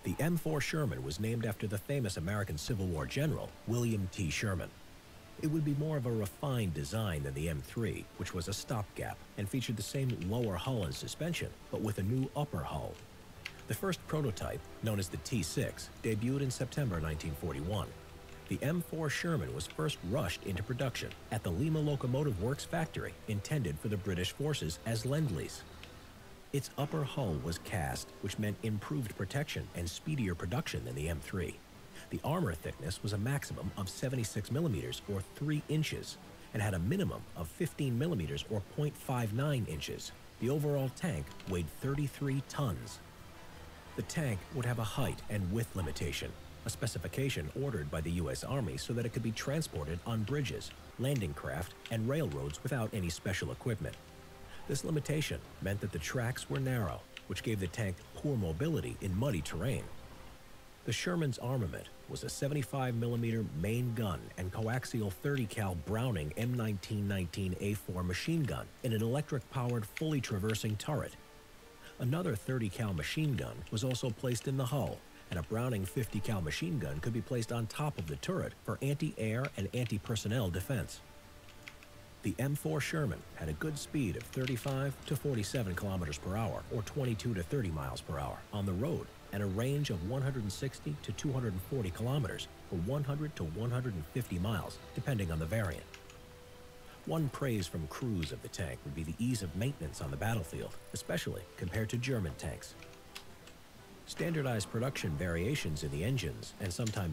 The M4 Sherman was named after the famous American Civil War general, William T. Sherman. It would be more of a refined design than the M3, which was a stopgap and featured the same lower hull and suspension, but with a new upper hull. The first prototype, known as the T6, debuted in September 1941. The M4 Sherman was first rushed into production at the Lima Locomotive Works factory, intended for the British forces as Lend-Lease. Its upper hull was cast, which meant improved protection and speedier production than the M3. The armor thickness was a maximum of 76 millimeters or 3 inches and had a minimum of 15 millimeters or 0.59 inches. The overall tank weighed 33 tons. The tank would have a height and width limitation, a specification ordered by the U.S. Army so that it could be transported on bridges, landing craft, and railroads without any special equipment. This limitation meant that the tracks were narrow, which gave the tank poor mobility in muddy terrain. The Sherman's armament was a 75mm main gun and coaxial 30 cal Browning M1919A4 machine gun in an electric-powered, fully traversing turret. Another 30 cal machine gun was also placed in the hull, and a Browning 50 cal machine gun could be placed on top of the turret for anti-air and anti-personnel defense. The M4 Sherman had a good speed of 35 to 47 kilometers per hour, or 22 to 30 miles per hour, on the road, and a range of 160 to 240 kilometers, or 100 to 150 miles, depending on the variant. One praise from crews of the tank would be the ease of maintenance on the battlefield, especially compared to German tanks. Standardized production variations in the engines, and sometimes